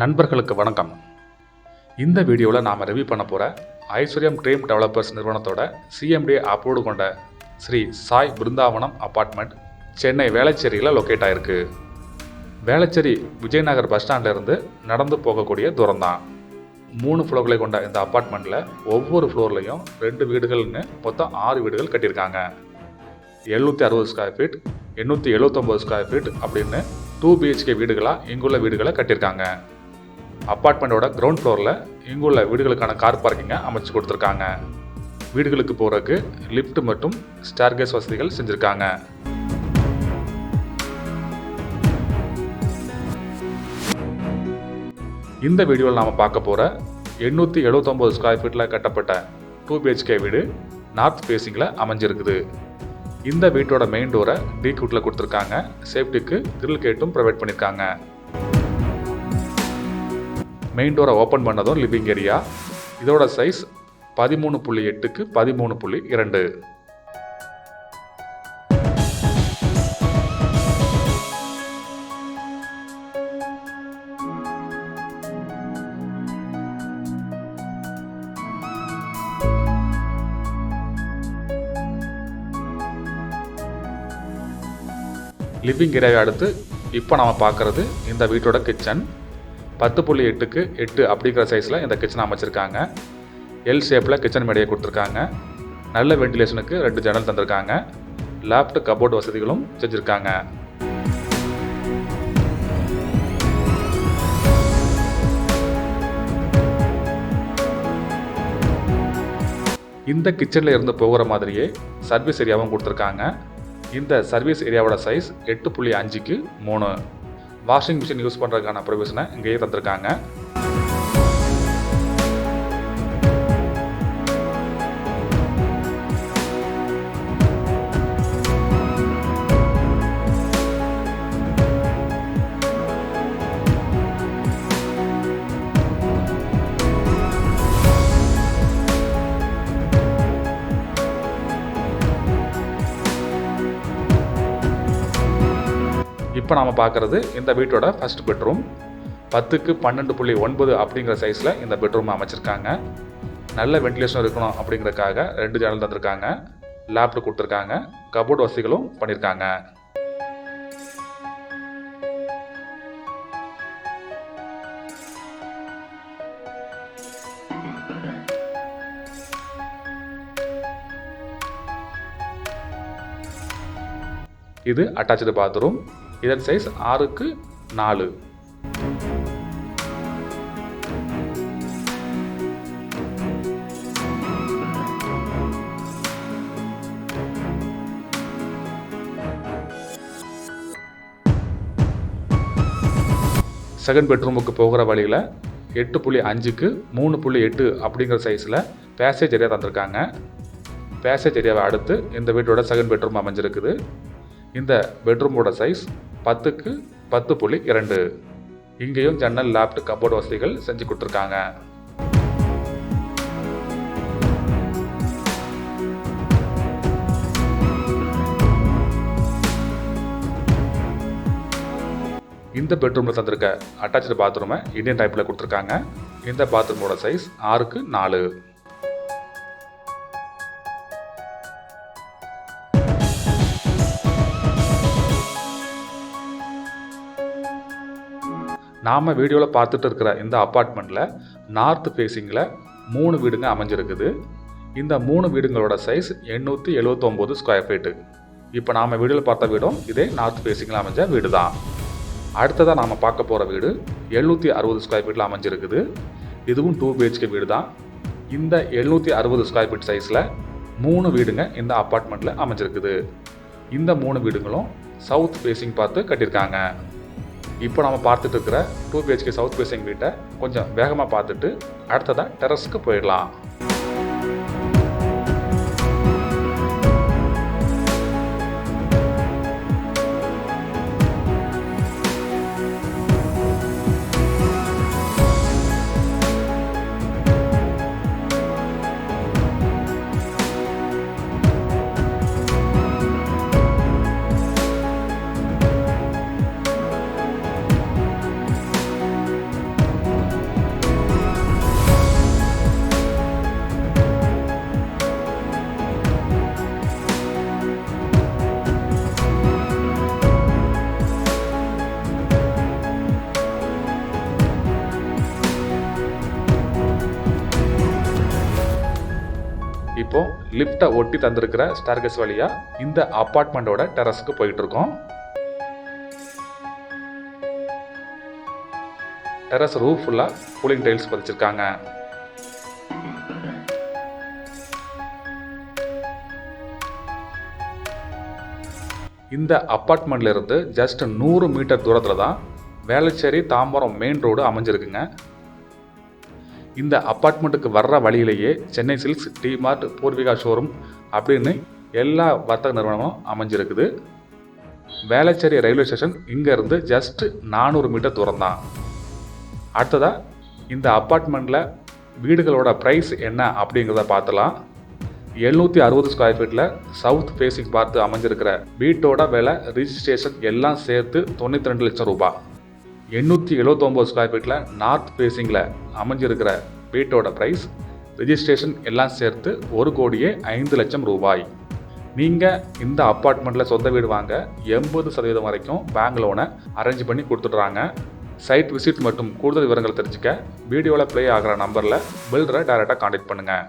நண்பர்களுக்கு வணக்கம். இந்த வீடியோவில் நாம் ரிவ்யூ பண்ண போகிற ஐஸ்வர்யம் ட்ரீம் டெவலப்பர்ஸ் நிறுவனத்தோட சிஎம்டி அப்ரூவ்டு கொண்ட ஸ்ரீ சாய் பிருந்தாவனம் அப்பார்ட்மெண்ட் சென்னை வேளச்சேரியில் லொக்கேட் ஆகிருக்கு. வேளச்சேரி விஜயநகர் பஸ் ஸ்டாண்ட்லேருந்து நடந்து போகக்கூடிய தூரம் தான். 3 ஃப்ளோர்களை கொண்ட இந்த அப்பார்ட்மெண்ட்டில் ஒவ்வொரு ஃப்ளோர்லேயும் 2 வீடுகள்னு மொத்தம் 6 வீடுகள் கட்டியிருக்காங்க. 760 ஸ்கொயர் ஃபீட், 879 ஸ்கொயர் ஃபீட் அப்படின்னு 2 BHK வீடுகளாக இங்குள்ள வீடுகளை கட்டியிருக்காங்க. அப்பார்ட்மெண்ட்டோட கிரவுண்ட் ஃப்ளோரில் இங்குள்ள வீடுகளுக்கான கார் பார்க்கிங்கை அமைச்சு கொடுத்துருக்காங்க. வீடுகளுக்கு போகிறதுக்கு லிஃப்ட் மற்றும் ஸ்டேர்கேஸ் வசதிகள் செஞ்சுருக்காங்க. இந்த வீடியோவில் நாம் பார்க்க போகிற 879 ஸ்கொயர் ஃபீட்டில் கட்டப்பட்ட 2 BHK வீடு நார்த் ஃபேஸிங்கில் அமைஞ்சிருக்குது. இந்த வீட்டோட மெயின் டோரை டீக் வுட்டில் கொடுத்துருக்காங்க. சேஃப்டிக்கு கிரில் கேட்டும் ப்ரொவைட் பண்ணியிருக்காங்க. மெயின் டோரை ஓப்பன் பண்ணதும் லிவிங் ஏரியா. இதோட சைஸ் 13.8 × 13.2. லிவிங் ஏரியாவை அடுத்து இப்போ நாம் பார்க்குறது இந்த வீட்டோட கிச்சன். 10.8 × 8 அப்படிங்கிற சைஸில் இந்த கிச்சனை அமைச்சிருக்காங்க. எல் ஷேப்பில் கிச்சன் மேடையை கொடுத்துருக்காங்க. நல்ல வென்டிலேஷனுக்கு 2 ஜன்னல் தந்திருக்காங்க. லேப்ட் கபோர்டு வசதிகளும் செஞ்சுருக்காங்க. இந்த கிச்சனில் இருந்து போகிற மாதிரியே சர்வீஸ் ஏரியாவும் கொடுத்துருக்காங்க. இந்த சர்வீஸ் ஏரியாவோட சைஸ் 8.5 × 3. வாஷிங் மிஷின் யூஸ் பண்ணுறதுக்கான ப்ரொவிஷனை இங்கேயே தந்திருக்காங்க. இப்போ நாம் பார்க்குறது இந்த வீட்டோட ஃபர்ஸ்ட் பெட்ரூம். 10 × 12.9 அப்படிங்கிற சைஸில் இந்த பெட்ரூம் அமைச்சிருக்காங்க. நல்ல வென்டிலேஷன் இருக்கணும் அப்படிங்கிறதுக்காக 2 ஜன்னல் தந்திருக்காங்க. லேப்ட் கொடுத்துருக்காங்க. கபோர்டு வசதிகளும் பண்ணியிருக்காங்க. இது அட்டாச்சு பாத்ரூம். இதன் சைஸ் 6 × 4. செகண்ட் பெட்ரூமுக்கு போகிற வழியில் 8.5 × 3.8 அப்படிங்கிற சைஸில் பேசேஜ் ஏரியா தந்திருக்காங்க. பேசேஜ் ஏரியாவை அடுத்து இந்த வீட்டோட செகண்ட் பெட்ரூம் அமைஞ்சிருக்குது. இந்த பெட்ரூமோட சைஸ் 10 × 10.2. இங்கேயும் ஜன்னல், லேப்ட், கபோர்டு வசதிகள் செஞ்சு கொடுத்துருக்காங்க. இந்த பெட்ரூமில் தந்திருக்க அட்டாச்சு பாத்ரூமை இந்தியன் டைப்பில் கொடுத்துருக்காங்க. இந்த பாத்ரூமோட சைஸ் 6 × 4. நாம் வீடியோவில் பார்த்துட்டு இருக்கிற இந்த அப்பார்ட்மெண்ட்டில் நார்த் ஃபேஸிங்கில் 3 வீடுங்க அமைஞ்சிருக்குது. இந்த 3 வீடுங்களோட சைஸ் 879 ஸ்கொயர் ஃபீட்டு. இப்போ நாம் வீடியோவில் பார்த்த வீடும் இதே நார்த் ஃபேஸிங்கில் அமைஞ்ச வீடு தான். அடுத்ததாக நாம் பார்க்க போகிற வீடு 760 ஸ்கொயர் ஃபீட்டில் அமைஞ்சிருக்குது. இதுவும் 2 BHK வீடு தான். இந்த 760 ஸ்கொயர் ஃபீட் சைஸில் 3 வீடுங்க இந்த அப்பார்ட்மெண்ட்டில் அமைஞ்சிருக்குது. இந்த 3 வீடுங்களும் சவுத் ஃபேஸிங் பார்த்து கட்டியிருக்காங்க. இப்போ நம்ம பார்த்துட்டு இருக்கிற 2 BHK சவுத் ஃபேஸிங் வீட்டை கொஞ்சம் வேகமாக பார்த்துட்டு அடுத்ததாக டெரஸ்க்கு போயிடலாம். லிஃப்ட்டை ஒட்டி தந்திருக்கிற ஸ்டேர்கேஸ் வழியாக இந்த அப்பார்ட்மெண்ட்டோட டெரஸுக்கு போயிட்டு இருக்கோம். டெரஸ் ரூஃப் ஃபுல்லாக கூலிங் டைல்ஸ் பதிச்சிருக்காங்க. இந்த அப்பார்ட்மெண்ட்ல இருந்து ஜஸ்ட் 100 மீட்டர் தூரத்தில் தான் வேளச்சேரி தாம்பரம் மெயின் ரோடு அமைஞ்சிருக்குங்க. இந்த அப்பார்ட்மெண்ட்டுக்கு வர்ற வழியிலேயே Chennai silks, DMart, Poorvika showroom அப்படின்னு எல்லா வர்த்தக நிறுவனமும் அமைஞ்சிருக்குது. வேளச்சேரி ரயில்வே ஸ்டேஷன் இங்கேருந்து ஜஸ்ட் 400 மீட்டர் தூரம் தான். அடுத்ததாக இந்த அப்பார்ட்மெண்ட்டில் வீடுகளோட ப்ரைஸ் என்ன அப்படிங்கிறத பார்த்துலாம். 760 ஸ்கொயர் ஃபீட்டில் சவுத் ஃபேஸிங் பார்த்து அமைஞ்சிருக்கிற வீட்டோட விலை ரிஜிஸ்ட்ரேஷன் எல்லாம் சேர்த்து 92 லட்சம் ரூபாய். 879 ஸ்கொயர் ஃபீட்டில் நார்த் ஃபேஸிங்கில் அமைஞ்சிருக்கிற வீட்டோட ப்ரைஸ் ரிஜிஸ்ட்ரேஷன் எல்லாம் சேர்த்து 1,05 லட்சம் ரூபாய். நீங்கள் இந்த அப்பார்ட்மெண்ட்டில் சொந்த வீடு வாங்க 80% வரைக்கும் பேங்க் லோனை அரேஞ்ச் பண்ணி கொடுத்துட்றாங்க. சைட் விசிட் மற்றும் கூடுதல் விவரங்கள் தெரிஞ்சுக்க வீடியோவில் ப்ளே ஆகிற நம்பரில் பில்டரை டைரெக்டாக கான்டாக்ட் பண்ணுங்கள்.